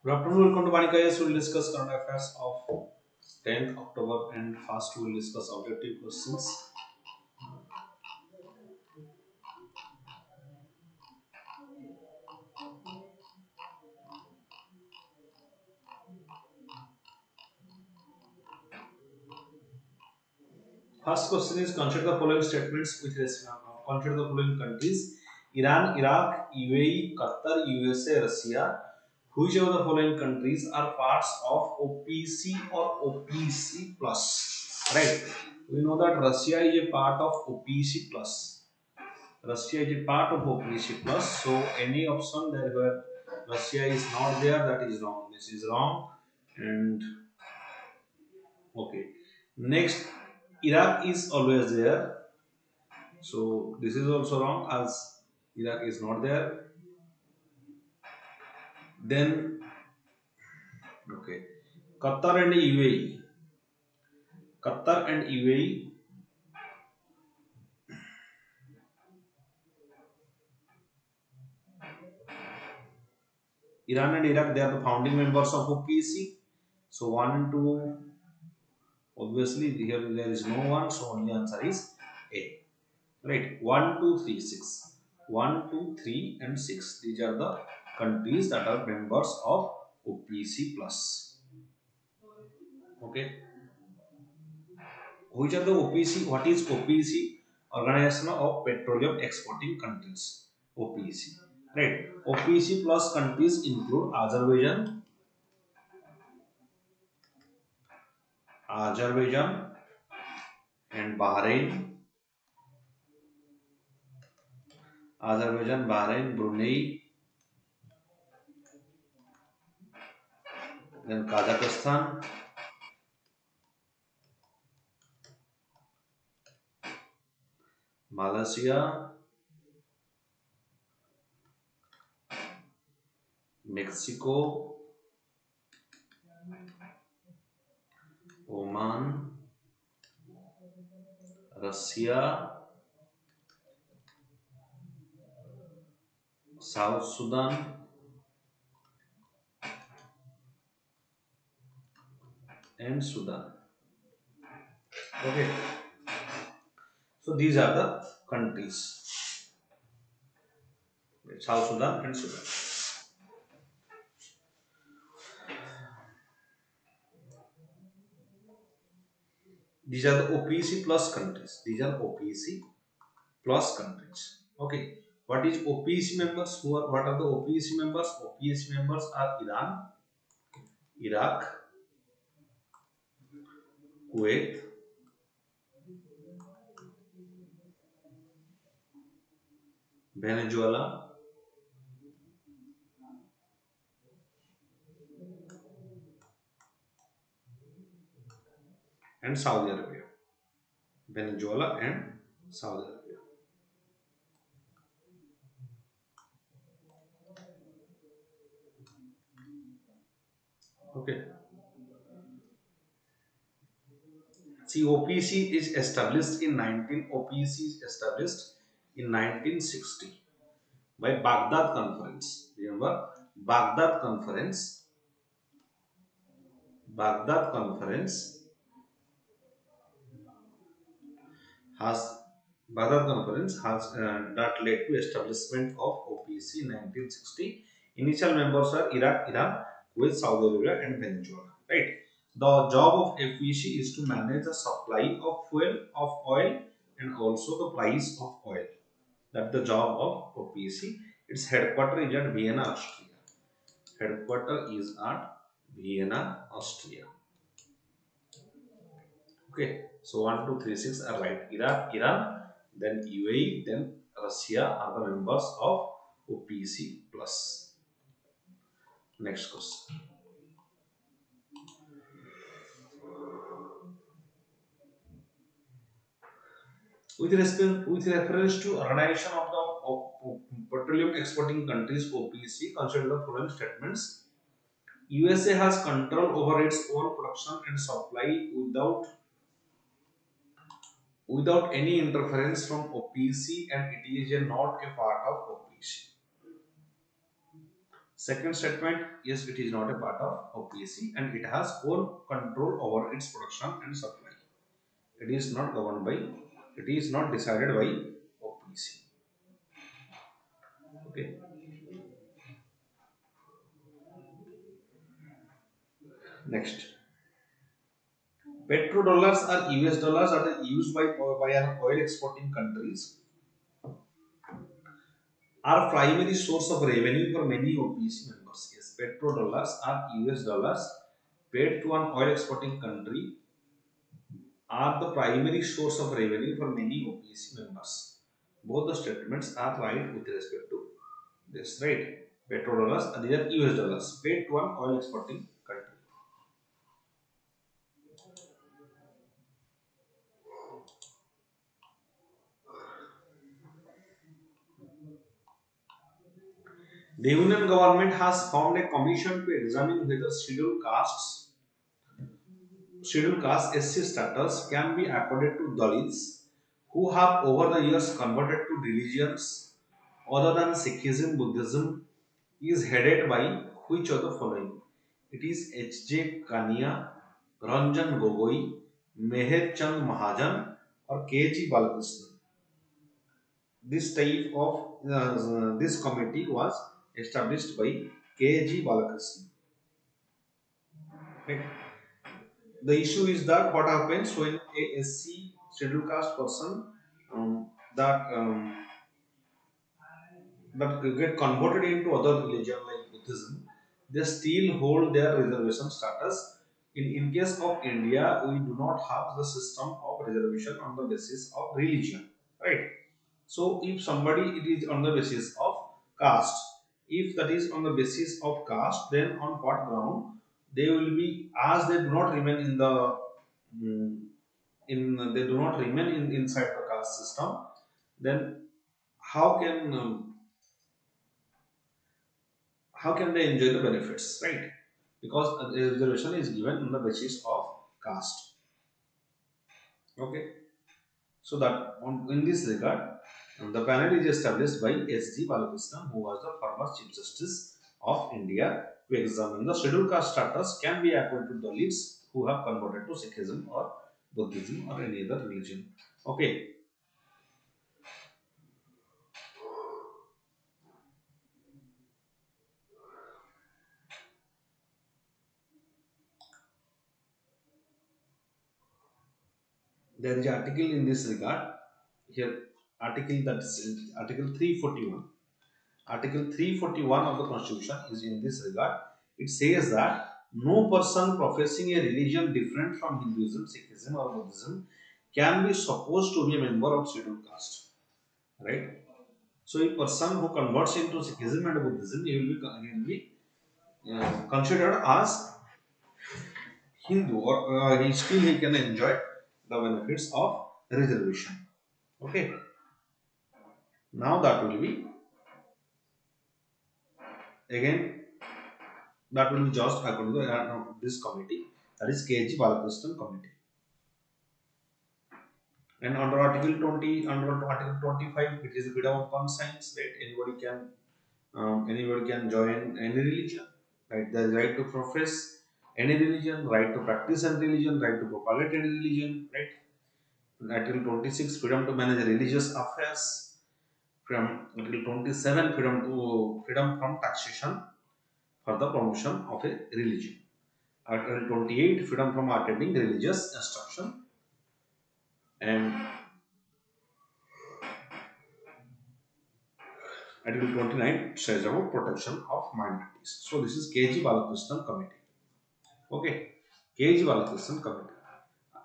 Good afternoon, welcome to VANIK-IAS. We will discuss current affairs of 10th October and first we will discuss objective questions. First question is consider the following statements with consider the following countries: Iran, Iraq, UAE, Qatar, USA, Russia. Which of the following countries are parts of OPC or OPC plus? Right. We know that Russia is a part of OPC plus. Russia is a part of OPC plus. So any option there where Russia is not there, that is wrong. This is wrong. And okay. Next, Iraq is always there. So this is also wrong as Iraq is not there. Then okay. Qatar and UAE. Qatar and UAE. Iran and Iraq, they are the founding members of OPEC. So 1 and 2, obviously here there is no one, so only answer is A. Right, 1, 2, 3, 6. 1, 2, 3 and 6. These are the countries that are members of OPEC plus. Okay. Which are the OPEC? What is OPEC? Organization of Petroleum Exporting Countries. OPEC. Right. OPEC plus countries include Azerbaijan and Bahrain. Azerbaijan, Bahrain, Brunei, then Kazakhstan, Malaysia, Mexico, Oman, Russia, South Sudan, and Sudan. Okay, so these are the countries: South Sudan and Sudan. These are the OPEC plus countries. These are OPEC plus countries. Okay, what is OPEC members? What are the OPEC members? OPEC members are Iran, Iraq, Kuwait, Venezuela, and Saudi Arabia. Venezuela and Saudi Arabia. Okay. See, OPC is established in 1960 by Baghdad Conference. Remember, Baghdad Conference. Baghdad Conference has that led to establishment of OPC in 1960. Initial members are Iraq, Iran, Kuwait, Saudi Arabia, and Venezuela. Right. The job of OPC is to manage the supply of fuel, of oil, and also the price of oil. That's the job of OPC. Its headquarters is at Vienna, Austria. Headquarters is at Vienna, Austria. Okay, so 1, 2, 3, 6 are right. Iraq, Iran, then UAE, then Russia are the members of OPC plus. Next question. With reference to organization of the petroleum exporting countries OPC, consider the following statements. USA has control over its own production and supply without any interference from OPC, and it is not a part of OPC. Second statement, yes, it is not a part of OPC and it has own control over its production and supply. It is not governed by, it is not decided by OPC. Okay. Next, petrodollars or US dollars are used by an oil exporting countries, are primary source of revenue for many OPC members. Yes, petrodollars are US dollars paid to an oil exporting country are the primary source of revenue for many OPC members. Both the statements are right with respect to this, right? Petrodollars and these are US dollars paid to an oil exporting country. The union government has formed a commission to examine whether scheduled caste SC status can be accorded to Dalits who have over the years converted to religions other than Sikhism, Buddhism, is headed by which of the following? It is H.J. Kania, Ranjan Gogoi, Meher Chand Mahajan, or K.G. Balakrishnan. This committee was established by K.G. Balakrishnan. Right? The issue is that what happens when a SC scheduled caste person that that get converted into other religion like Buddhism, they still hold their reservation status. In case of India, we do not have the system of reservation on the basis of religion, right? So if somebody it is on the basis of caste, if that is on the basis of caste, then on what ground they will be, as they do not remain in the mm, in they do not remain inside the caste system, then how can they enjoy the benefits, right? Because the reservation is given on the basis of caste. Okay, so that in this regard, the panel is established by S.G. Balakrishnan, who was the former Chief Justice of India, to examine the scheduled caste status can be accorded to the Dalits who have converted to Sikhism or Buddhism or any other religion. Okay, there is an article in this regard here. Article that is Article 341. Article 341 of the Constitution is in this regard. It says that no person professing a religion different from Hinduism, Sikhism, or Buddhism can be supposed to be a member of scheduled caste. Right? So, a person who converts into Sikhism and Buddhism, he will be considered as Hindu, or he can enjoy the benefits of reservation. Okay. Now that will be again that will be judged according to this committee, that is K.G. Balakrishnan committee. And under Article 20, under Article 25, it is freedom of conscience, right? Anybody can join any religion, right? There is right to profess any religion, right to practice any religion, right to propagate any religion, right? Article 26, freedom to manage religious affairs. From Article 27, freedom from taxation for the promotion of a religion. Article 28, freedom from attending religious instruction. And Article 29 says about protection of minorities. So this is K.G. Balakrishnan committee. Okay, K.G. Balakrishnan committee.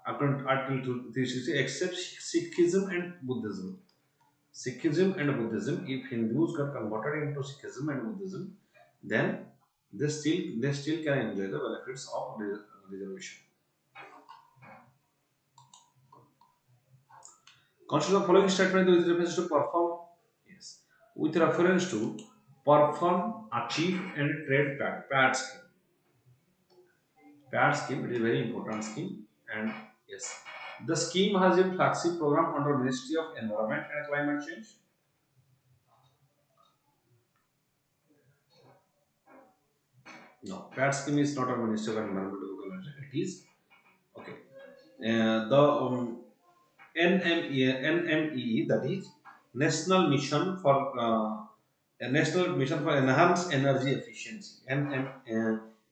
Article 360 except Sikhism and Buddhism. Sikhism and Buddhism, if Hindus got converted into Sikhism and Buddhism, then they still can enjoy the benefits of reservation. Consider the following statement with reference to perform. Yes, with reference to perform, achieve, and trade pad scheme. PAD scheme, it is a very important scheme. And yes, the scheme has a flagship program under Ministry of Environment and Climate Change. No, PAD scheme is not a Ministry of Environment and Climate Change. It is okay. The NME, that is National Mission for Enhanced Energy Efficiency.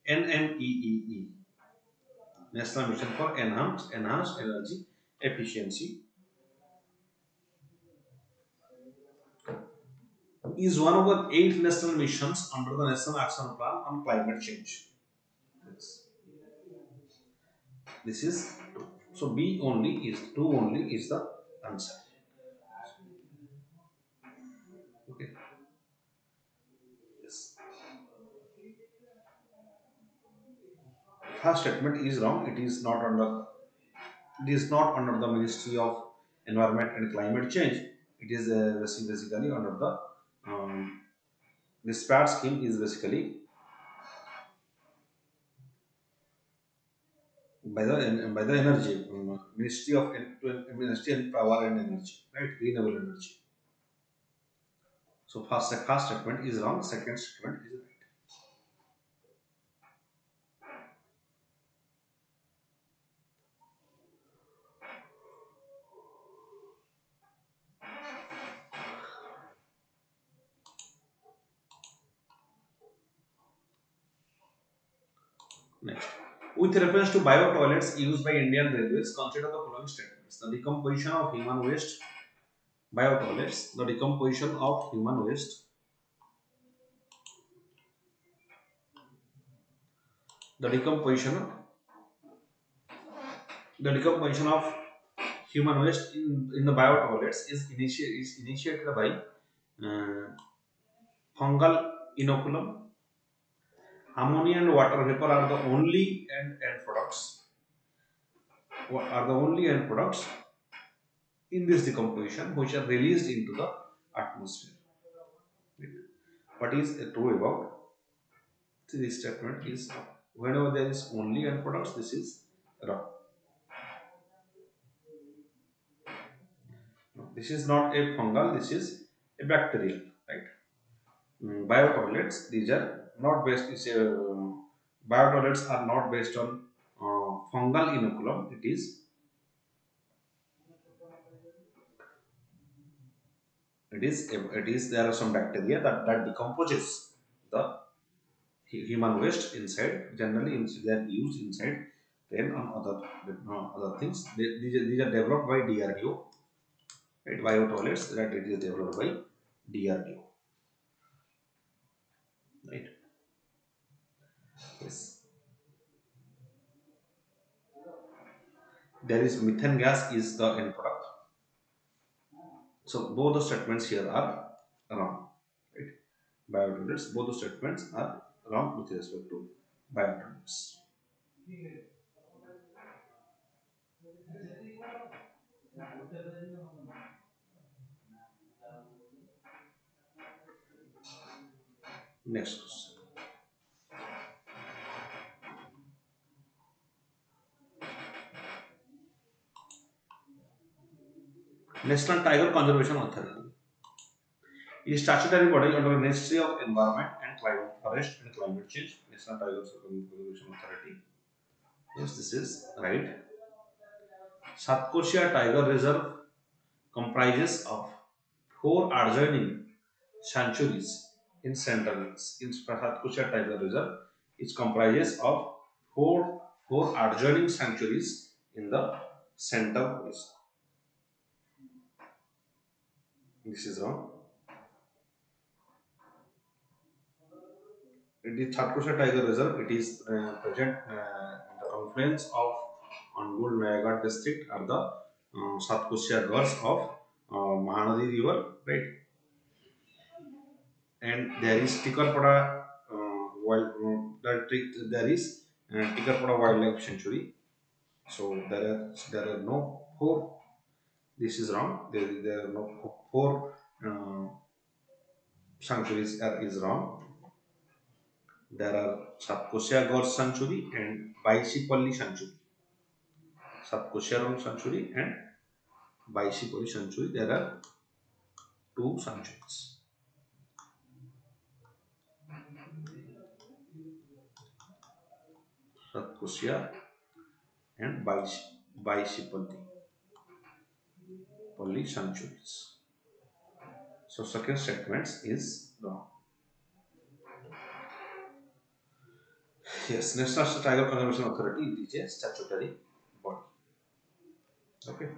NMEE, National Mission for Enhanced Energy Efficiency, is one of the 8 national missions under the National Action Plan on Climate Change. Yes. This is two. So B only is two only is the answer. Okay. Yes. First statement is wrong. It is not under the Ministry of Environment and Climate Change. It is basically under the this PAD scheme is basically by the energy Ministry of Power and Energy, right? Renewable energy. So first statement is wrong. Second statement is right. Next, with reference to bio toilets used by Indian Railways, consider the following statements: the decomposition of human waste, bio toilets, the decomposition of human waste, the decomposition, the decomposition of human waste in the bio toilets is initiated by fungal inoculum. Ammonia and water vapor are the only end products. Are the only end products in this decomposition which are released into the atmosphere. What is true about this statement is whenever there is only end products, this is wrong. This is not a fungal, this is a bacterial, right? Biotoilets, these are not based. Biotoilets are not based on fungal inoculum. It is there are some bacteria that decomposes the human waste inside. Generally, they are used inside. Then on other things, these are developed by DRDO. Right, biotoilets that it is developed by DRDO. Right. Yes. There is methane gas is the end product. So both the statements here are wrong. Right. Biotoilets. Both the statements are wrong with respect to biotoilets. Next question. National Tiger Conservation Authority is statutory body under the Ministry of Environment and Climate, Forest and Climate Change. National Tiger Conservation Authority. Yes, this is right. Satkosia Tiger Reserve comprises of 4 adjoining sanctuaries in central. In Satkosia Tiger Reserve, it comprises of four adjoining sanctuaries in the center. This is wrong. It is Satkosia Tiger Reserve. It is present the confluence of Angul Nayagarh district are the Satkosia Gars of Mahanadi River, right? And there is Tikarpada there is Tikarpada Wildlife Sanctuary. So there are no four. This is wrong. There are no four sanctuaries is wrong. There are South Korea Gorge Sanctuary and Baisipalli Sanctuary. South Korea Sanctuary and Baisipalli Sanctuary. There are two sanctuaries. South Korea and Baisipalli Palli sanctuaries. So second statement is wrong. Yes, National Tiger Conservation Authority is a statutory body. Okay.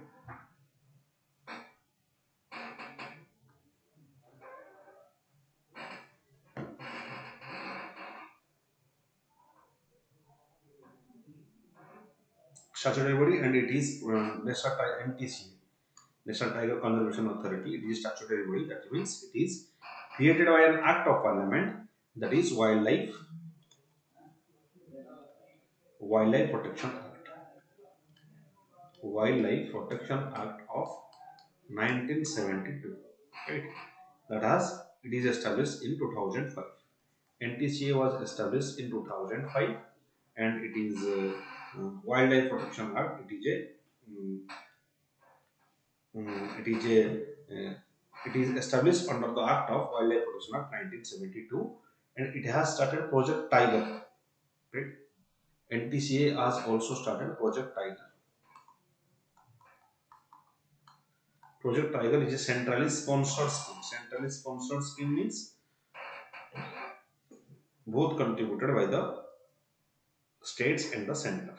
Statutory body and it is NTCA, National Tiger Conservation Authority. It is statutory body. That means it is created by an act of parliament, that is Wildlife Protection Act. Wildlife Protection Act of 1972. Right. That has it is established in 2005. NTCA was established in 2005 and it is Wildlife Protection Act. Um, it is a it is established under the Act of Wildlife Protection Act 1972 and it has started Project Tiger. Right? NTCA has also started Project Tiger. Project Tiger is a centrally sponsored scheme. Centrally sponsored scheme means both contributed by the states and the center.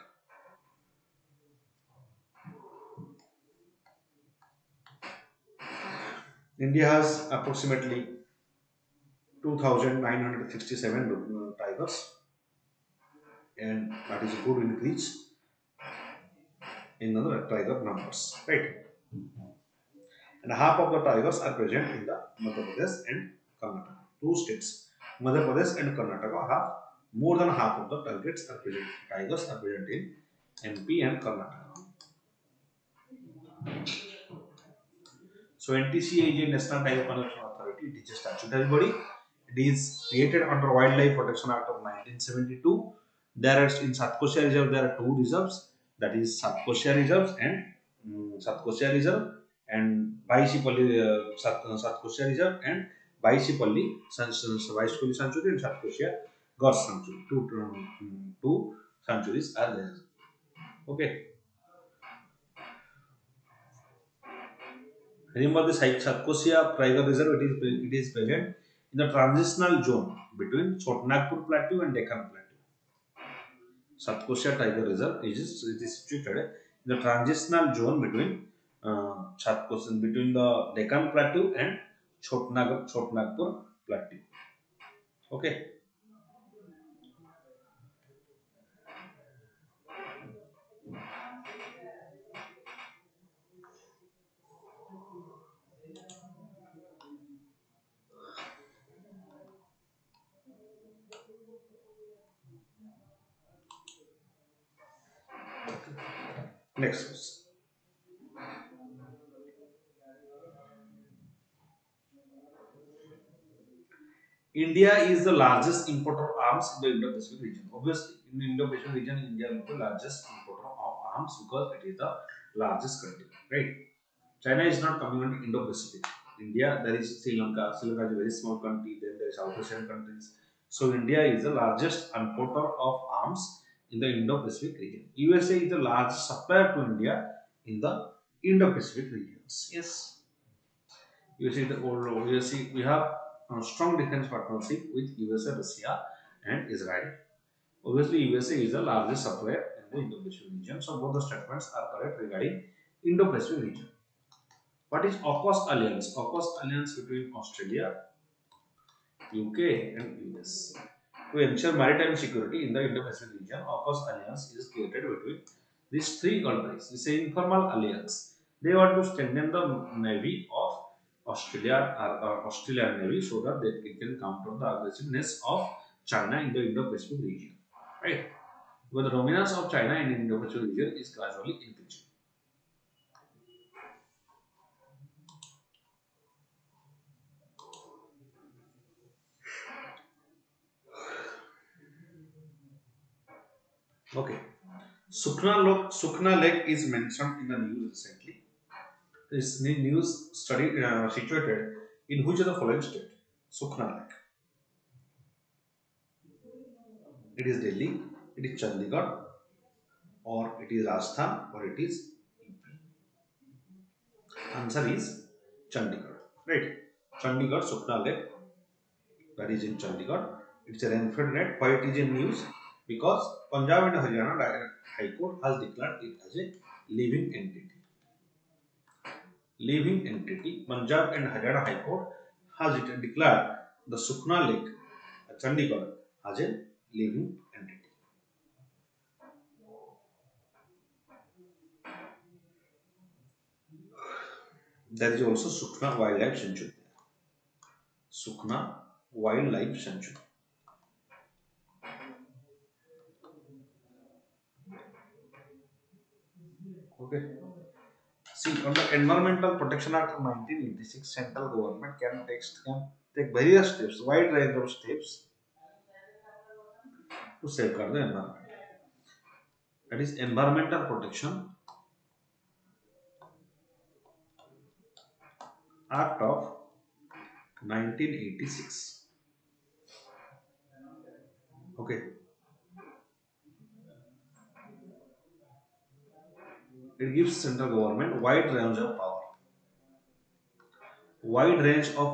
India has approximately 2,967 tigers, and that is a good increase in the tiger numbers, right? And half of the tigers are present in the Madhya Pradesh and Karnataka, two states. Madhya Pradesh and Karnataka have more than half of the tigers are present. Tigers are present in MP and Karnataka. So NTCA is a National Tiger Conservation Authority. It is a statutory body. It is created under Wildlife Protection Act of 1972. There are in South Korea Reserve there are two reserves. That is South Korea Reserves and South Korea Reserve and Baisipalli South Korea Reserve and Baisipalli Sanctuary and South Korea Gorge Sanctuary. Two sanctuaries are there. Okay. Remember the Satkosia Tiger Reserve, it is present in the transitional zone between Chotnagpur Plateau and Deccan Plateau. Satkosia Tiger Reserve it is situated in the transitional zone between between the Deccan Plateau and Chotnagpur Plateau. Okay. Next question. India is the largest importer of arms in the Indo-Pacific region. Obviously, in the Indo-Pacific region, India is the largest importer of arms because it is the largest country, right? China is not coming under Indo-Pacific. India, there is Sri Lanka. Sri Lanka is a very small country. Then there is South Asian countries. So India is the largest importer of arms in the Indo-Pacific region. USA is the largest supplier to India in the Indo-Pacific regions. Yes, USA the old USA. We have a strong defense partnership with USA, Russia, and Israel. Obviously, USA is the largest supplier in the Indo-Pacific region. So both the statements are correct regarding Indo-Pacific region. What is AUKUS alliance? AUKUS alliance between Australia, UK, and US. To ensure maritime security in the Indo-Pacific region, AUKUS alliance is created between these three countries. It's an informal alliance. They want to strengthen the navy of Australia or Australian navy so that they can counter the aggressiveness of China in the Indo-Pacific region. Right? But the dominance of China in the Indo-Pacific region is gradually increasing. Sukna Lake is mentioned in the news recently. This news study situated in which of the following state? Sukna Lake. It is Delhi, it is Chandigarh, or it is Rajasthan, or it is answer is Chandigarh. Right? Chandigarh Sukna Lake, that is in Chandigarh. It's a rainfall rate. Why it is in news? Because Punjab and Haryana High Court has declared it as a living entity. Living entity. Punjab and Haryana High Court has declared the Sukna Lake, Chandigarh, as a living entity. There is also Sukna Wildlife Sanctuary. Sukna Wildlife Sanctuary. Okay. See, under Environmental Protection Act of 1986, central government can take various steps, wide range of steps to safeguard the environment. That is Environmental Protection Act of 1986. Okay. It gives central government wide range of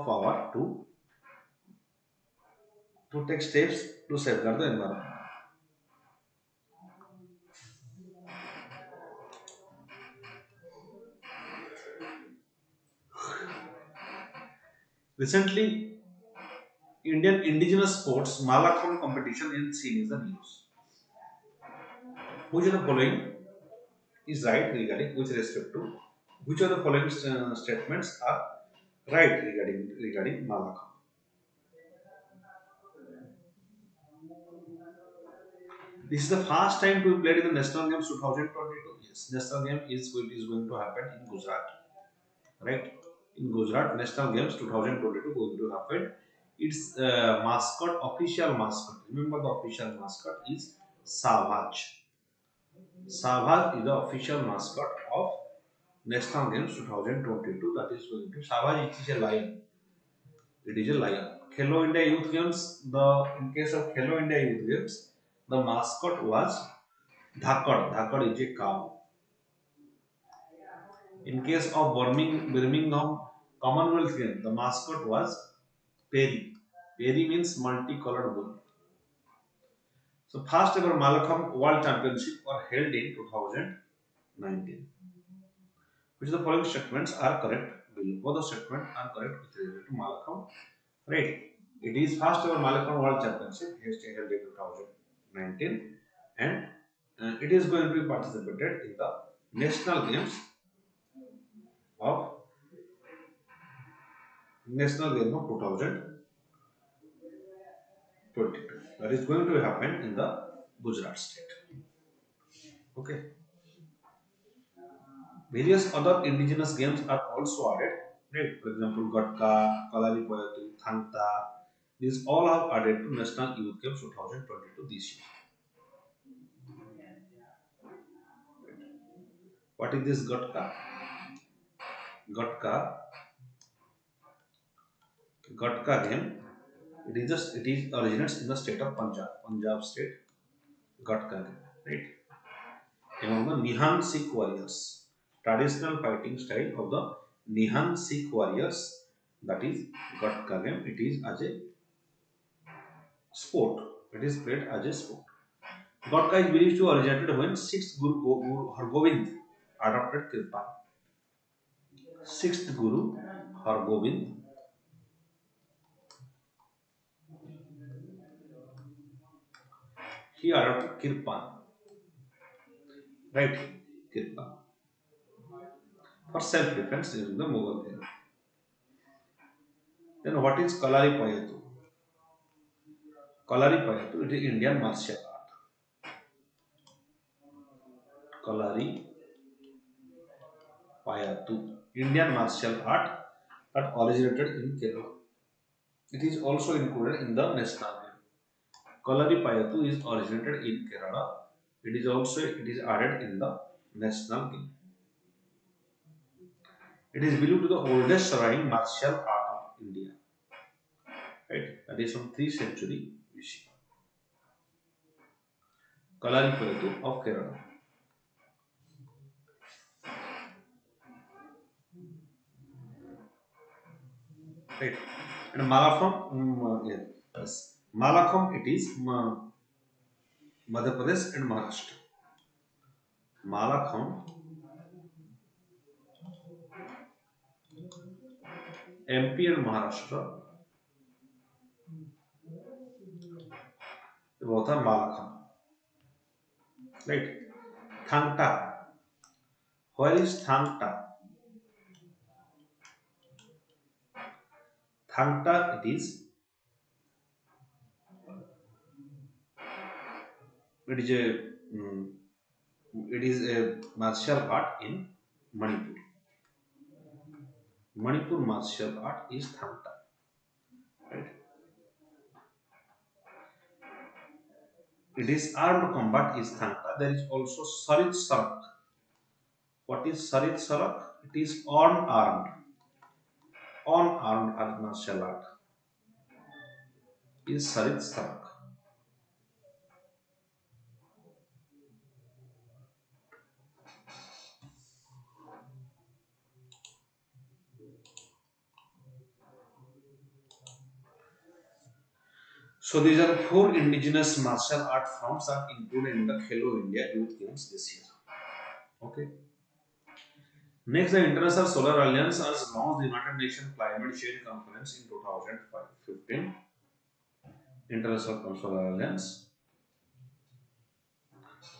power to take steps to safeguard the environment. Recently, Indian indigenous sports Malakam competition in seen is the news. Which of the following is right regarding with respect to which of the following statements are right regarding Malakam? This is the first time to be played in the National Games 2022. Yes, National Game is going to happen in Gujarat, right? In Gujarat, National Games 2022 going to happen. Its official mascot. Remember the official mascot is Savage. Savage is the official mascot of National Games 2022. That is going to Savage. It is a lion. It is a lion. Khelo India Youth Games. In case of Khelo India Youth Games, the mascot was Dhakad. Dhakad is a cow. In case of Birmingham Commonwealth Games, the mascot was Perry. Perry means multicolored bull. So first ever Malakam World Championship were held in 2019. Which of the following statements are correct? Both the statements are correct with respect to Malakam. Right. It is first ever Malakam World Championship held in 2019, and it is going to be participated in the National Games of 2022. That is going to happen in the Gujarat state. Okay. Various other indigenous games are also added. Right? For example, Gatka, Kalaripoyatu, Thanta. These all are added to National Youth Games 2022 this year. What is this Gatka? Gatka game. It is originates in the state of Punjab state. Gatka game, right? Among the Nihan Sikh warriors, traditional fighting style of the Nihan Sikh warriors, that is Gatka game. It is as a sport. It is played as a sport. Gatka is believed to originated when 6th Guru Hargobind adopted Kirpan. 6th Guru Hargobind he adopted Kirpan, right? Kirpan for self-defense during the Mughal era. Then what is Kalari Payatu? Kalari Payatu, it is Indian martial art. Kalari Payatu, Indian martial art that originated in Kerala. It is also included in the national game. Kalari Payatu is originated in Kerala It is added in the national game. It is believed to the oldest surviving martial art of India. Right? That is from 3th century BC. Kalarippayattu of Kerala. Right? And Malakham, yes. Malakham it is Madhya Pradesh and Maharashtra. Malakham, MP and Maharashtra, both are Malakham. Right? Thangta. Where is Thangta? Thangta it is a it is a martial art in Manipur. Manipur martial art is Thangta. Right? It is armed combat is Thangta. There is also Sarit Sarak. What is Sarit Sarak? It is unarmed martial art is Sarit Sarak. So these are 4 indigenous martial art forms are included in the Khelo India Youth Games this year. Okay. Next, the International Solar Alliance has launched the United Nations Climate Change Conference in 2015. International Solar Alliance.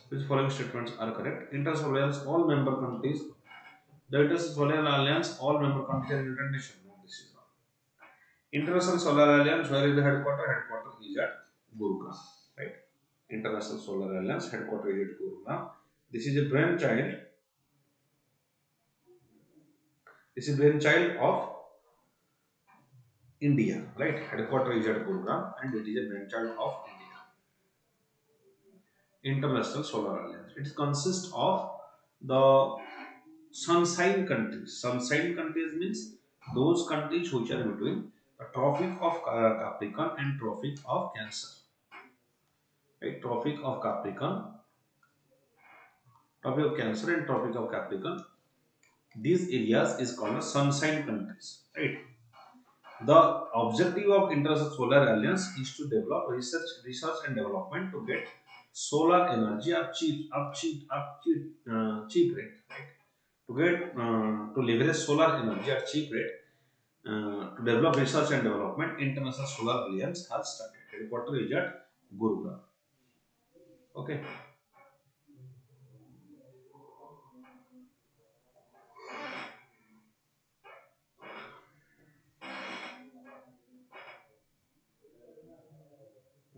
Which following statements are correct? International Alliance, all member countries. The International Solar Alliance, all member countries are United Nations. No, this is wrong. International Solar Alliance, where is the headquarter? Headquarter is at Gurugram. Right? International Solar Alliance, headquarter is at Gurugram. This is a brainchild. This is brainchild of India, right? Headquarter is at Gurugram, and it is a brainchild of India. International Solar Alliance. It consists of the sunshine countries. Sunshine countries means those countries which are between the Tropic of Capricorn and Tropic of Cancer. Right? Tropic of Capricorn, Tropic of Cancer, and Tropic of Capricorn. These areas is called as sunshine countries. Right? The objective of International Solar Alliance is to develop research and development to get solar energy at cheap rate. Right? To get to leverage solar energy at cheap rate. To develop research and development, International Solar Alliance has started. Headquarter is at Gurugram. Okay.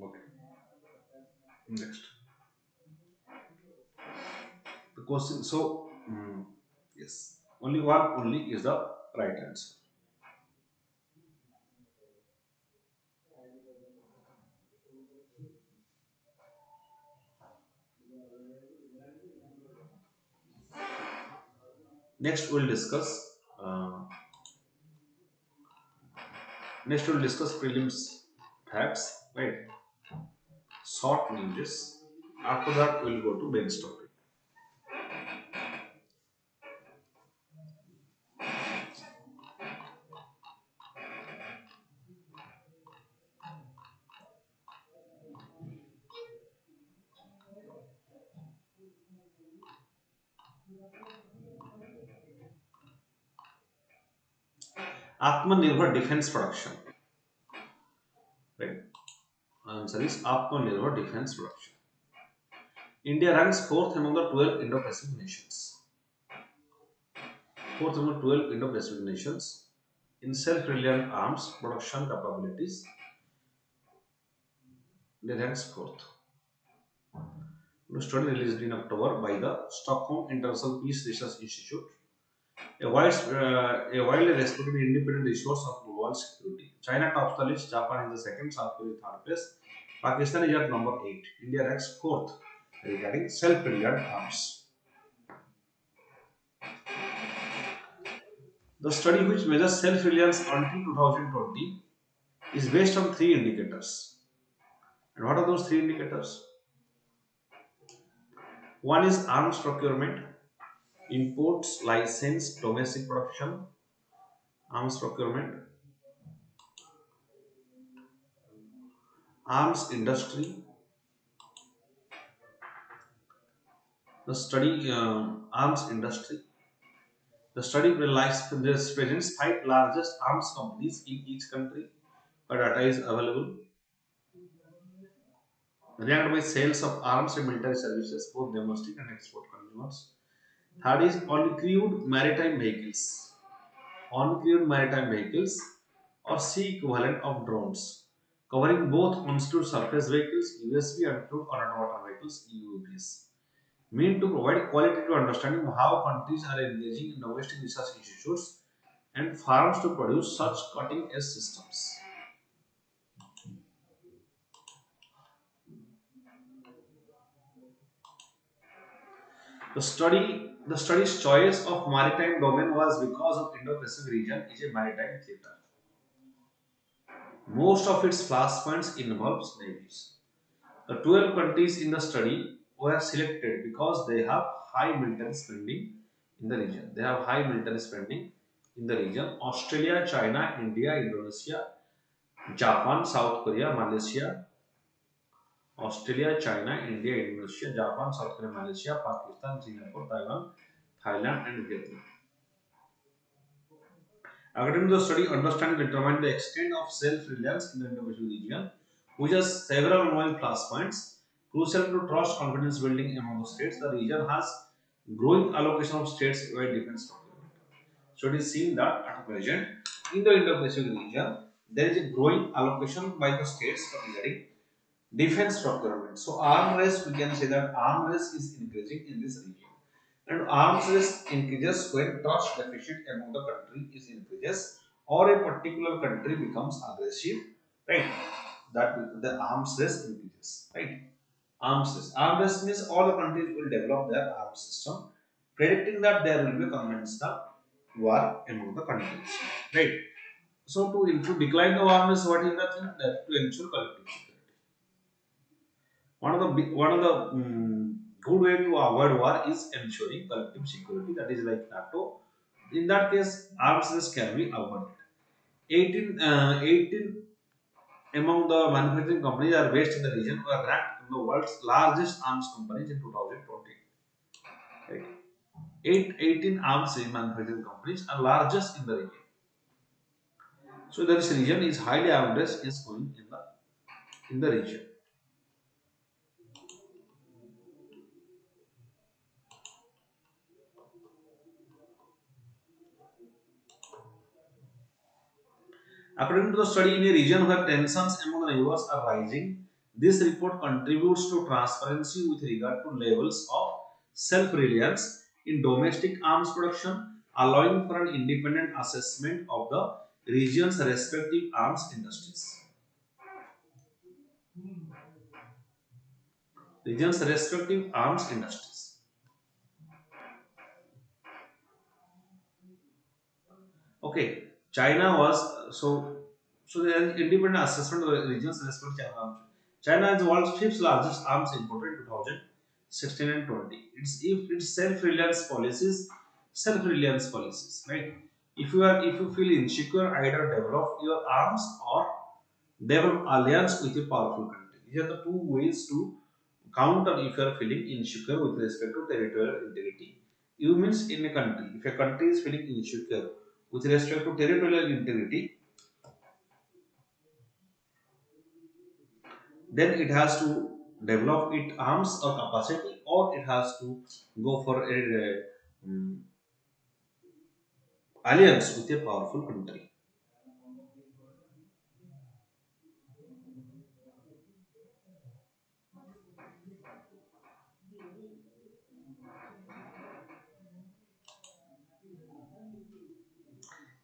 Okay. Next. The question. So, yes, only is the right answer. Next, we'll discuss. Next, we'll discuss prelims facts. Right. Short news. After that, we'll go to mains topic. Atmanirbhar defense production. Right. Answer is Atmanirbhar defense production. India ranks fourth among the 12 Indo-Pacific nations. Fourth among 12 Indo-Pacific nations in self-reliant arms production capabilities. They ranks fourth. A study released in October by the Stockholm International Peace Research Institute, a widely respected independent resource of global security. China tops the list, Japan is the second, South Korea third place, Pakistan is at number 8, India ranks fourth regarding self-reliant arms. The study which measures self-reliance until 2020 is based on three indicators. And what are those three indicators? One is arms procurement, imports, license, domestic production, arms procurement, arms industry. The study arms industry. The study presents five largest arms companies in each country. The data is available. Ranked by sales of arms and military services, both domestic and export consumers. Third is uncrewed maritime vehicles. Uncrewed maritime vehicles or sea equivalent of drones, covering both on-stood surface vehicles, USV, and crewed underwater vehicles, UAVs, mean to provide qualitative understanding of how countries are engaging in domestic research institutes and farms to produce such cutting-edge systems. The study's choice of maritime domain was because of Indo-Pacific region is a maritime theater. Most of its flashpoints involves navies. The 12 countries in the study were selected because they have high military spending in the region. They have high military spending in the region. Australia, China, India, Indonesia, Japan, South Korea, Malaysia. Australia, China, India, Indonesia, Japan, South Korea, Malaysia, Pakistan, Singapore, Taiwan, Thailand, and Vietnam. According to the study, understanding determined the extent of self-reliance in the Indo-Pacific region, which has several ongoing plus points. Crucial to trust confidence building among the states, the region has growing allocation of states by defense procurement. So it is seen that at present, in the Indo-Pacific region, there is a growing allocation by the states regarding defense procurement. So arm race, we can say that arm race is increasing in this region. And arms race increases when trust deficit among the country is increases or a particular country becomes aggressive, right? That the arms race increases, right? Arms race. Arms race means all the countries will develop their arms system, predicting that there will be conventional war among the countries, right? So to decline the arms race, what is the thing that to ensure collective security? One of the good way to avoid war is ensuring collective security. That is like NATO. In that case, arms race can be avoided. 18 among the manufacturing companies are based in the region were ranked in the world's largest arms companies in 2020. Right? 18 arms manufacturing companies are largest in the region. So this region is highly armed race is going in the region. According to the study, in a region where tensions among the neighbors are rising, this report contributes to transparency with regard to levels of self-reliance in domestic arms production, allowing for an independent assessment of the region's respective arms industries. Region's respective arms industries. Okay, China was so there is independent assessment of the region's respective arms. China is the world's fifth largest arms importer in 2016 and 20. Its self-reliance policies, right? If you feel insecure, either develop your arms or develop alliance with a powerful country. These are the two ways to counter if you are feeling insecure with respect to territorial integrity. You means in a country, if a country is feeling insecure with respect to territorial integrity, then it has to develop its arms or capacity, or it has to go for a alliance with a powerful country.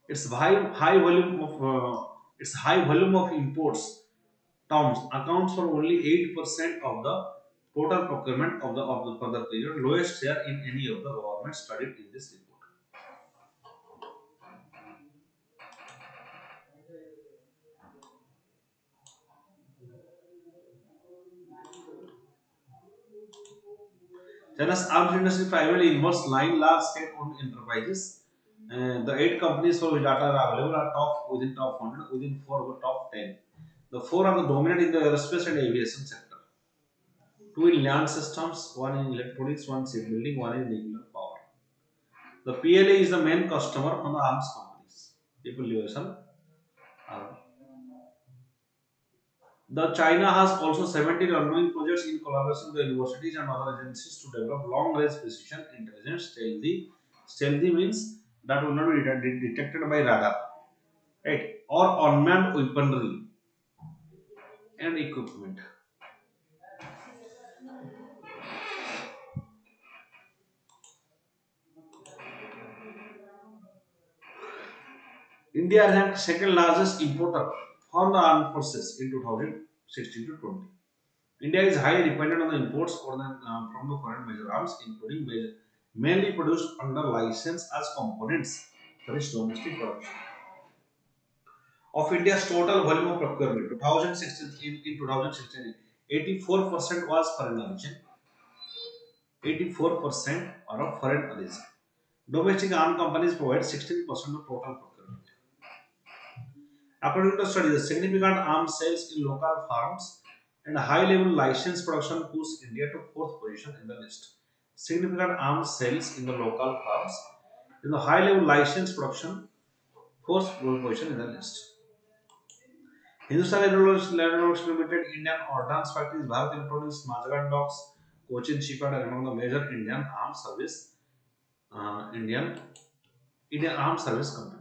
Its high volume of imports terms accounts for only 8% of the total procurement of the for the period, lowest share in any of the government studied in this report. China's arms industry primarily involves 9 large state-owned enterprises. The 8 companies for which data are available are within top 100, within 4 of the top 10. The 4 are the dominant in the aerospace and aviation sector. 2 in land systems, 1 in electronics, 1 shipbuilding, 1 in nuclear power. The PLA is the main customer on the arms companies. People listen. The China has also 17 ongoing projects in collaboration with the universities and other agencies to develop long-range precision intelligence stealthy. Stealthy means that will not be detected by radar, right? Or unmanned weaponry and equipment. India ranked second largest importer from the armed forces in 2016 to 20. India is highly dependent on the imports from the foreign major arms, including mainly produced under license as components for its domestic production. Of India's total volume of procurement, 2016 in 2016, 84% was foreign origin. 84% are of foreign origin. Domestic armed companies provide 16% of total procurement. According to the study, the significant arms sales in local farms and high-level license production push India to fourth position in the list. Significant arms sales in the local farms in the high-level license production, fourth position in the list. Hindustan Aeronautics Limited, Indian Ordnance Factories, Bharat Electronics, Mazagan Docks, Cochin Shipyard are among the major uh, Indian Indian armed service companies.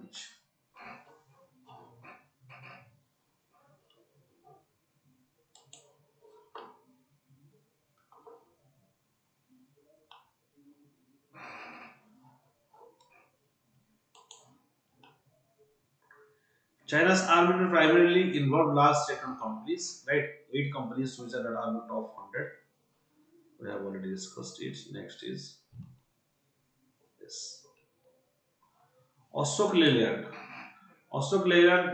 China's army will primarily involve large state-owned companies, right? 8 companies which are that are the top 100. We have already discussed it. Next is this. Ashok Leyland.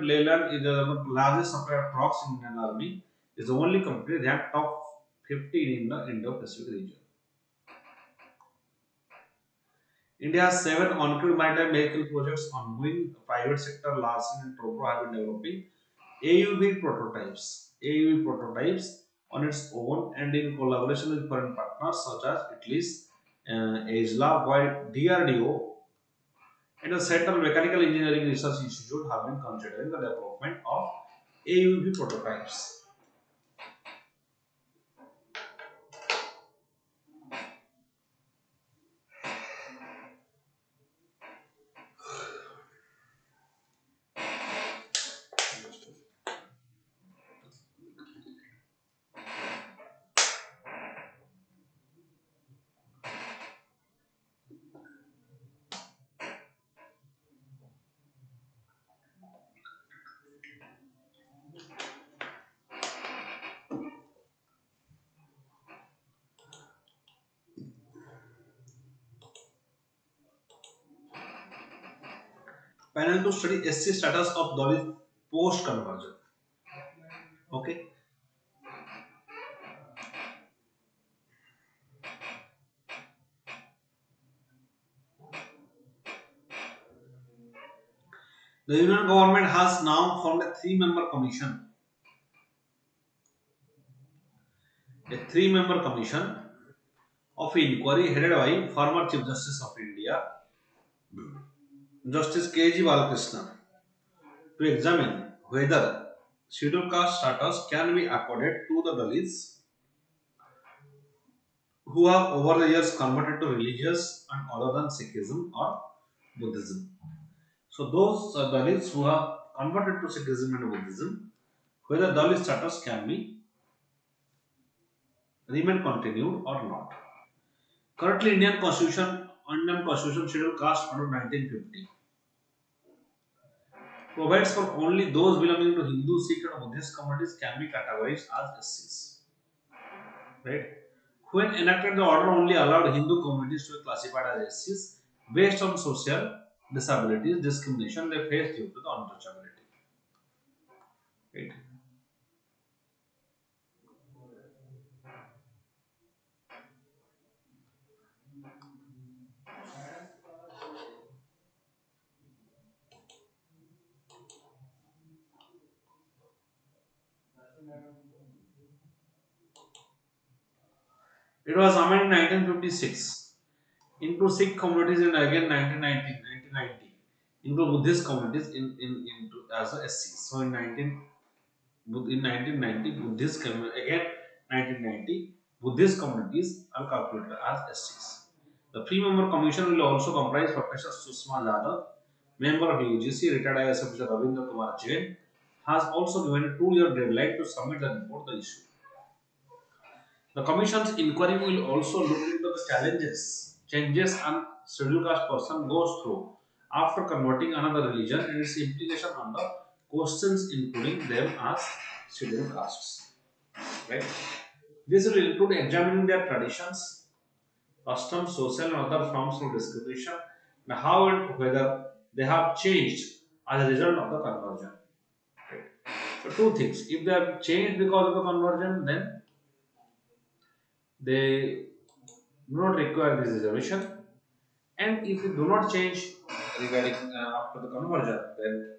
Leyland is the largest supplier of trucks in Indian Army. Is the only company ranked top 15 in the Indo-Pacific region. India has 7 uncrewed maritime vehicle projects ongoing. The private sector, Larsen and Toubro have been developing AUV prototypes on its own and in collaboration with foreign partners such as Italy's ESLA, while DRDO and the Central Mechanical Engineering Research Institute have been considering the development of AUV prototypes. Panel to study SC status of Dalit post conversion. Okay. The Union government has now formed a three-member commission of inquiry headed by former Chief Justice of India, Justice K.G. Balakrishnan, to examine whether scheduled caste status can be accorded to the Dalits who have over the years converted to religious and other than Sikhism or Buddhism. So those Dalits who have converted to Sikhism and Buddhism, whether Dalit status can be remain continued or not. Currently, Indian Constitution scheduled caste under 1950 provides for only those belonging to Hindu, Sikh, and Buddhist communities can be categorized as SCs. Right? When enacted, the order only allowed Hindu communities to be classified as SCs based on social disabilities, discrimination they face due to the untouchability. Right. It was amended in 1956. Include Sikh communities and again 1990 include Buddhist communities into as a SCs. So in 1990 Buddhist again 1990 Buddhist communities are calculated as SCs. The three-member commission will also comprise Professor Susma Yadav, member of UGC, retired IAS officer Ravindra Kumar Jain, has also given a 2-year deadline to submit the report the issue. The Commission's inquiry will also look into the challenges, changes and scheduled caste person goes through after converting another religion and its implication on the questions including them as scheduled castes. Right? This will include examining their traditions, customs, social and other forms of discrimination and how and whether they have changed as a result of the conversion. Right? So two things. If they have changed because of the conversion, then they do not require this reservation, and if you do not change regarding after the conversion, then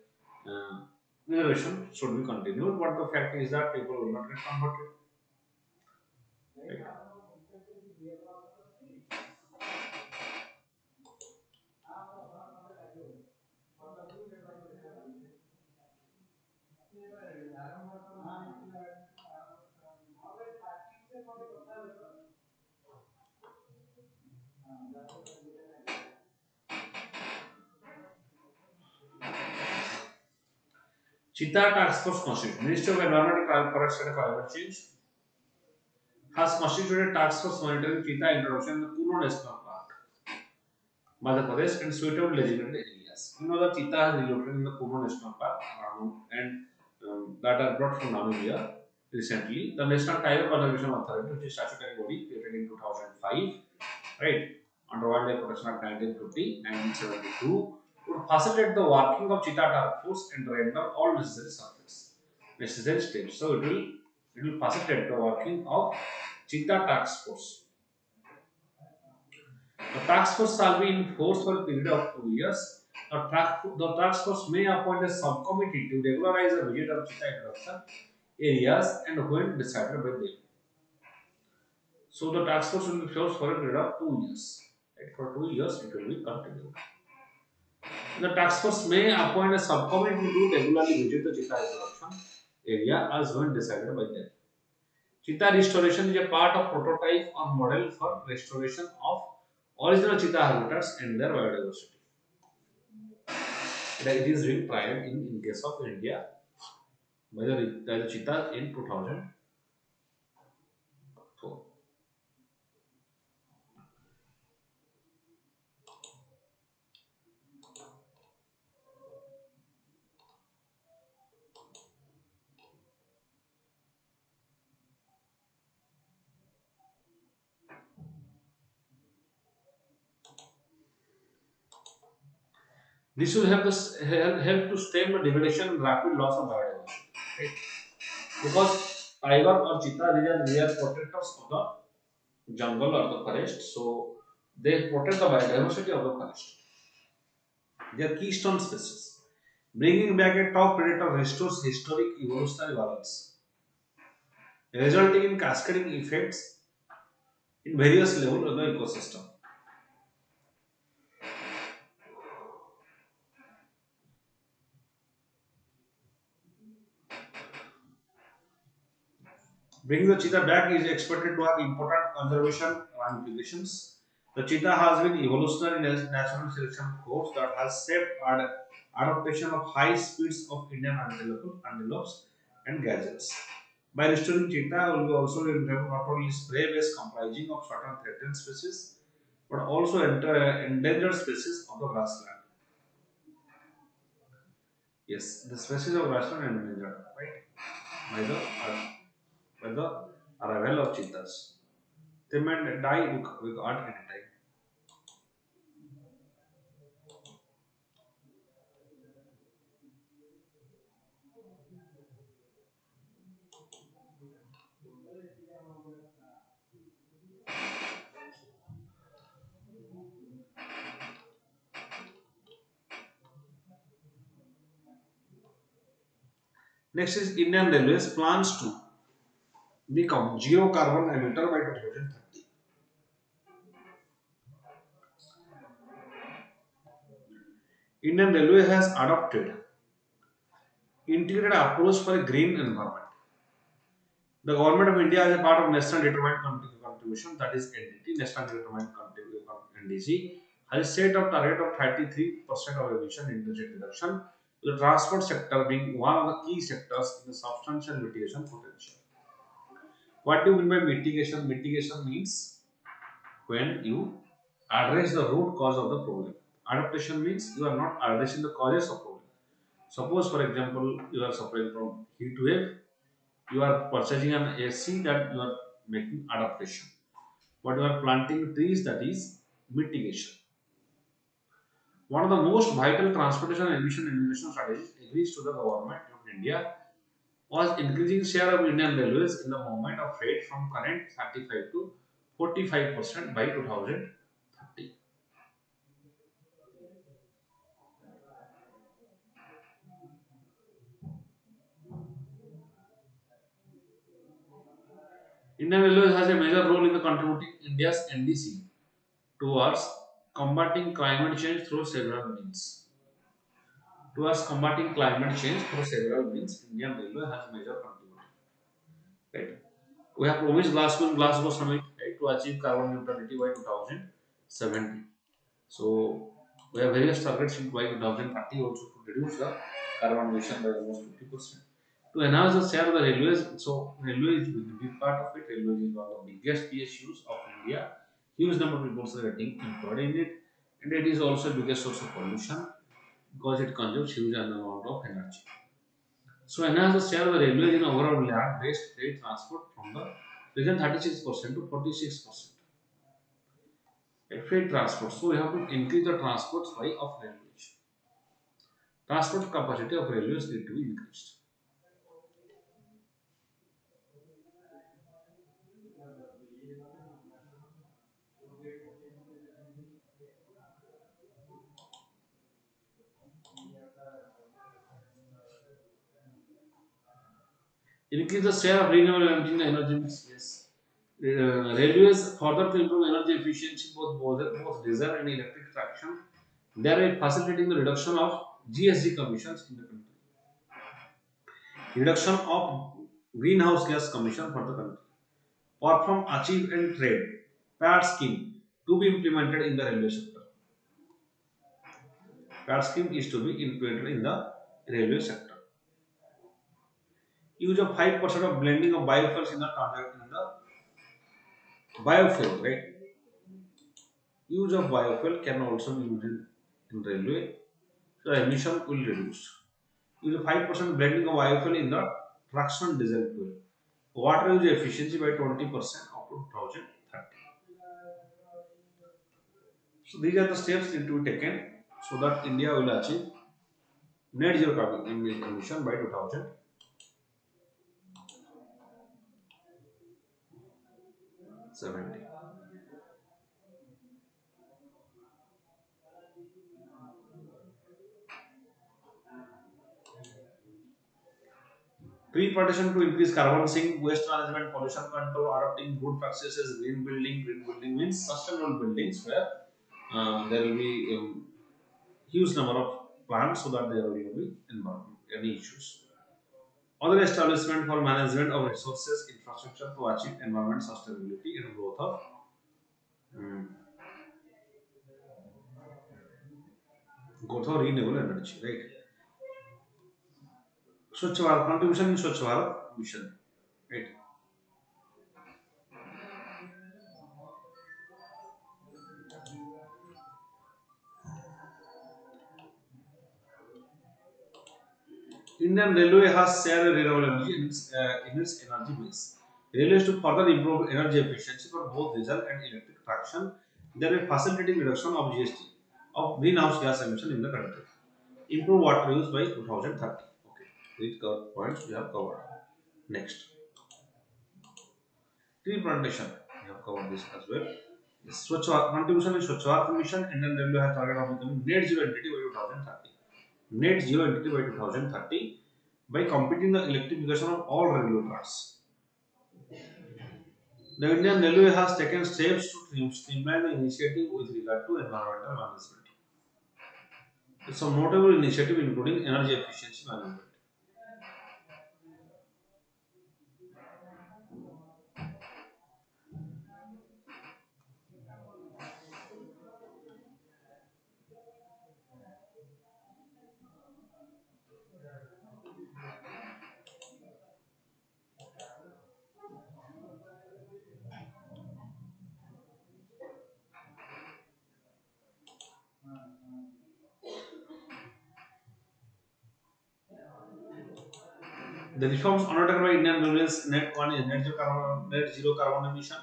reservation should be continued. But the fact is that people will not get converted. Right? Cheetah Task Force Constitution. Ministry of Environment, Forest and Climate Change has constituted a task force monitoring cheetah introduction in the Kuno National Park, Madhya Pradesh, and suitable designated areas. You know the cheetah has relocated in the Kuno National Park and that are brought from Namibia recently. The National Tiger Conservation Authority, which is statutory body created in 2005, right, under Wildlife Protection Act 1950 and 1972, would facilitate the working of cheetah task force and render all necessary steps. So it will facilitate the working of cheetah task force. The task force shall be in force for a period of 2 years. The task force may appoint a subcommittee to regularize the visit of cheetah introduction areas and when decided by them. So the task force will be forced for a period of 2 years. Right? For 2 years, it will be continued. The task force may appoint a subcommittee to regularly visit the cheetah introduction area as when decided by them. Cheetah restoration is a part of prototype or model for restoration of original cheetah habitats and their biodiversity. It is being tried in case of India by the cheetah in 2004. This will help to stem the degradation and rapid loss of biodiversity. Right? Because tiger or cheetah, they are protectors of the jungle or the forest, so they protect the biodiversity of the forest. They are keystone species. Bringing back a top predator restores historic evolutionary balance, resulting in cascading effects in various levels of the ecosystem. Bringing the cheetah back is expected to have important conservation ramifications. The cheetah has been evolutionary natural selection force that has shaped adaptation of high speeds of Indian antelopes and gazelles. By restoring cheetah, we will also have not only prey base comprising of certain threatened species, but also endangered species of the grassland. Yes, the species of grassland are endangered, right? By the arrival of cheetahs. They might die with at any time. Next is Indian Railways plans to become zero carbon emitter by 2030. Indian Railway has adopted integrated approach for a green environment. The government of India, as a part of National Determined Contribution, that is NDT, National Determined Contribution (NDC), has set up target of 33% of emission intensity reduction. The transport sector being one of the key sectors in the substantial mitigation potential. What do you mean by mitigation? Mitigation means when you address the root cause of the problem. Adaptation means you are not addressing the causes of problem. Suppose, for example, you are suffering from heat wave, you are purchasing an AC, that you are making adaptation. But you are planting trees, that is mitigation. One of the most vital transportation emission elimination strategies agrees to the government of India was increasing share of Indian railways in the movement of freight from current 35 to 45% by 2030. Indian Railways has a major role in the contributing India's NDC towards combating climate change through several means. Towards combating climate change through several means, Indian Railway has major contributed. Right? We have promised Glasgow Summit, right, to achieve carbon neutrality by 2070. So we have various targets in by 2030 also to reduce the carbon emission by almost 50%. To enhance the share of the railways, so railway is a big part of it. Railways is one of the biggest PSUs of India. Huge number of people are getting employed in it, and it is also the biggest source of pollution because it consumes huge amount of energy. So enhance the share of the railways in overall land-based freight transport from the present 36% to 46%. Freight transport. So we have to increase the transport by of railways. Transport capacity of railways need to be increased. Increase the share of renewable energy in the energy mix. Yes. Railways further to improve energy efficiency both diesel and electric traction. They are facilitating the reduction of GHG emissions in the country. Reduction of greenhouse gas emission for the country. Perform, achieve and trade PAD scheme to be implemented in the railway sector. PAD scheme is to be implemented in the railway sector. Use of 5% of blending of biofuels in the biofuel, right? Use of biofuel can also be used in railway, so emission will reduce. Use of 5% blending of biofuel in the traction diesel fuel. Water use efficiency by 20% up to 2030. So these are the steps need to be taken so that India will achieve net zero carbon emission by 2070. Tree plantation to increase carbon sink, waste management, pollution control, adopting good practices, green building. Green building means sustainable buildings where there will be huge number of plants so that there will be environment, any issues. Other establishment for management of resources infrastructure to achieve environment sustainability and growth of um, renewable energy, right? Swachh Bharat contribution in Swachh Bharat mission, right? Indian Railway has shared renewable energy in its energy mix. Railways to further improve energy efficiency for both diesel and electric traction. There will facilitating reduction of GST of greenhouse gas emission in the country. Improve water use by 2030. Okay, these points we have covered. Next, tree plantation. We have covered this as well. Swachh contribution in Swachh Bharat mission. Indian Railway has target of becoming net zero entity by 2030. Net zero entity by 2030 by completing the electrification of all railway tracks. The Indian Railway has taken steps to streamline the initiative with regard to environmental management. Some notable initiatives including energy efficiency management. The reforms undertaken by Indian Railways net one is net zero carbon emission.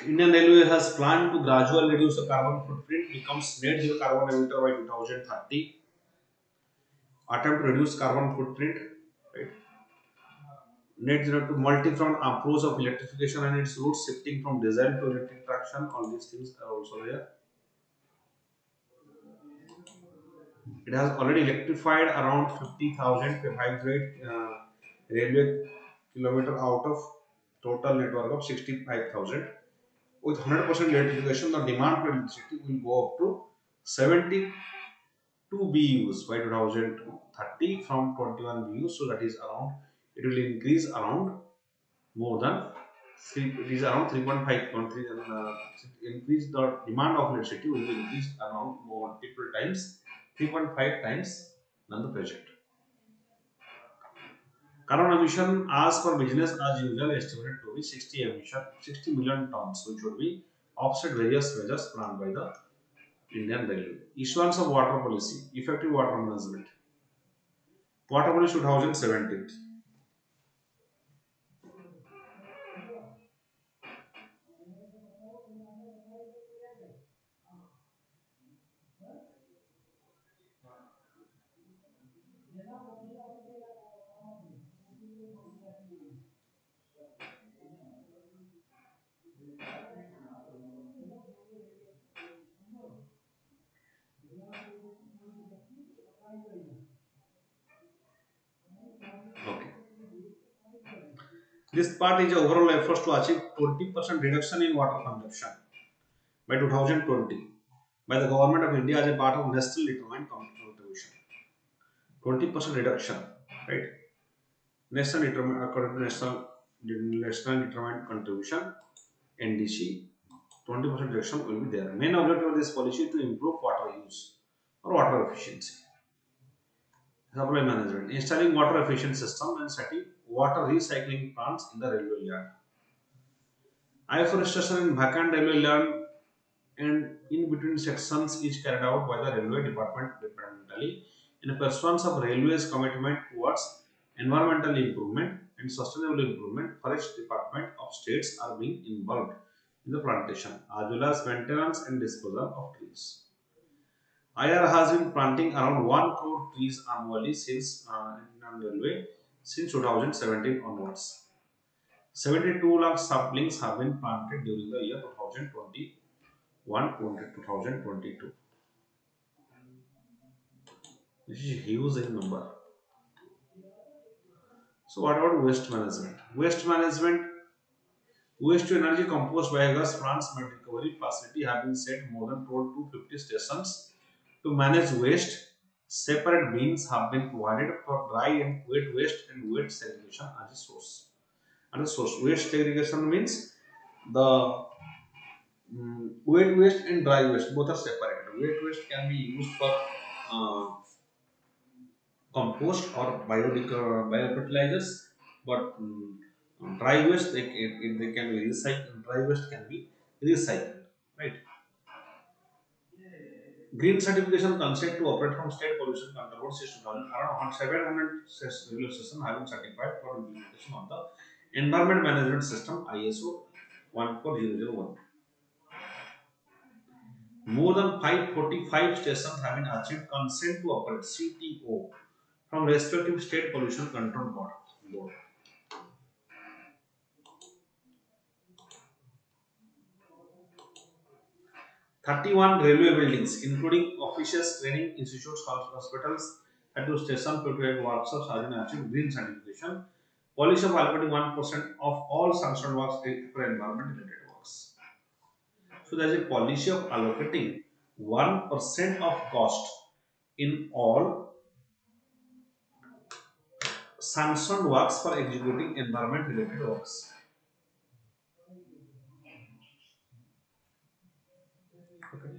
Indian Railway has planned to gradually reduce the carbon footprint, becomes net zero carbon emitter by 2030. Attempt to reduce carbon footprint, right? Net zero to multi-front approach of electrification and its routes shifting from diesel to electric traction. All these things are also there. It has already electrified around 50,000 railway kilometer out of total network of 65,000. With 100% electrification, the demand for electricity will go up to 72 BUs by 2030 from 21 BUs. So that is around, it will increase around more than it is around 3.5 increase the demand of electricity will be increased around multiple times, 3.5 times than the present. Carbon emission as per business as usual estimated to be 60 million tons, which would be offset various measures planned by the Indian Railway. Issuance of water policy, effective water management. Water policy 2017. Okay. This part is overall efforts to achieve 20% reduction in water consumption by 2020 by the government of India as a part of national determined contribution. 20% reduction, right? National determined according to national determined contribution (NDC). 20% reduction will be there. Main objective of this policy is to improve water use or water efficiency. Supply management, installing water efficient system and setting water recycling plants in the railway yard. Afforestation in vacant railway land and in between sections is carried out by the railway department independently in pursuance of railway's commitment towards environmental improvement and sustainable improvement. Forest department of states are being involved in the plantation as well as maintenance and disposal of trees. IR has been planting around 1 crore trees annually since Indian Railway since 2017 onwards. 72 lakh saplings have been planted during the year 2021 to 2022. This is huge in number. So what about waste management? Waste to energy compost biogas plants and recovery facility have been set more than 250 stations to manage waste. Separate bins have been provided for dry and wet waste and wet segregation as a source. And the source waste segregation means the wet waste and dry waste both are separated. Wet waste can be used for uh, compost or biofertilizers, but dry waste they can be recycled. Dry waste can be recycled, right? Green certification consent to operate from state pollution control board since 2000. Around 700 railway stations have been certified for implementation of the Environment Management System ISO 14001. More than 545 stations have been achieved consent to operate CTO from respective state pollution control board. 31 railway buildings, including offices, training institutes, hospitals, and to station prepared workshops have been achieved green certification. Policy of allocating 1% of all sanctioned works for environment related works. So there is a policy of allocating 1% of cost in all sanctioned works for executing environment related works. Okay.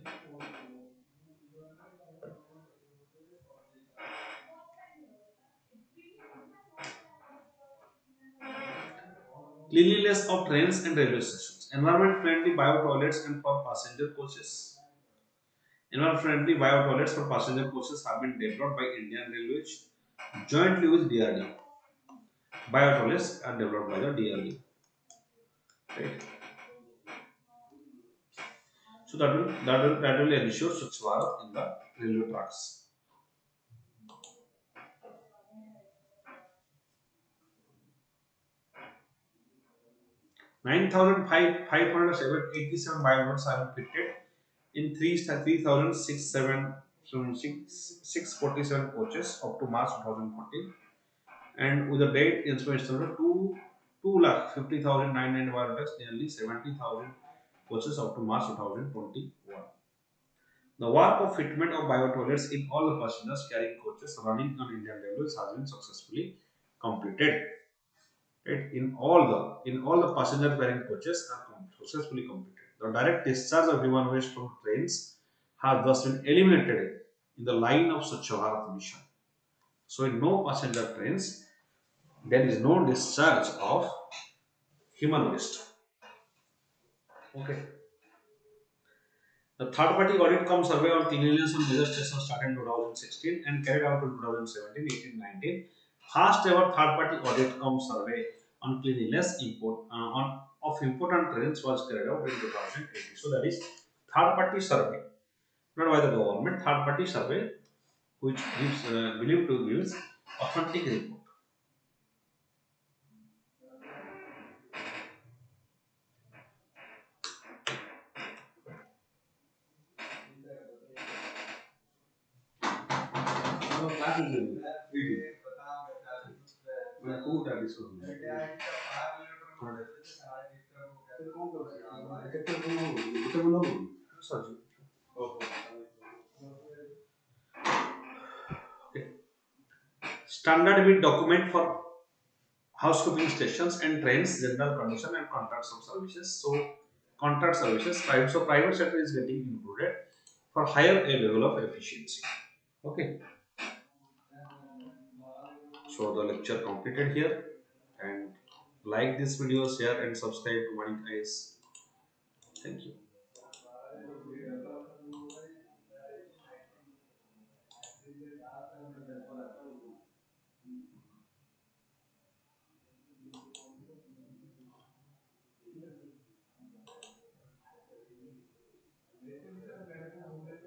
Cleanliness of trains and railway stations. Environment friendly bio toilets and for passenger coaches. Environment friendly bio toilets for passenger coaches have been developed by Indian Railways jointly with DRD. Bio toilets are developed by the DRD. Right. So that will ensure Swachh Bharat in the railway tracks. 9,587 bio roads have been fitted in 3,647 coaches up to March 2014, and with the date installation of 2,50,900 bio nearly 70,000 coaches up to March 2021. The work of fitment of bio toilets in all the passengers carrying coaches running on Indian Railways has been successfully completed. Right? In all the passenger carrying coaches are successfully completed. The direct discharge of human waste from trains has thus been eliminated in the line of Swachh Bharat mission. So in no passenger trains there is no discharge of human waste. Okay. The third party audit cum survey on cleanliness on major stations started in 2016 and carried out in 2017, 18, 19. First ever third party audit cum survey on cleanliness of important trains was carried out in 2018. So that is third party survey, not by the government, third party survey which gives believed to gives authentic report. So class is in मैं को उठा दिसको standard bid document for housekeeping stations and trains, general condition and contracts of services. So contract services, private sector is getting included for higher a level of efficiency. Okay. So the lecture completed here, and like this video, share and subscribe to VANIK-IAS. Thank you.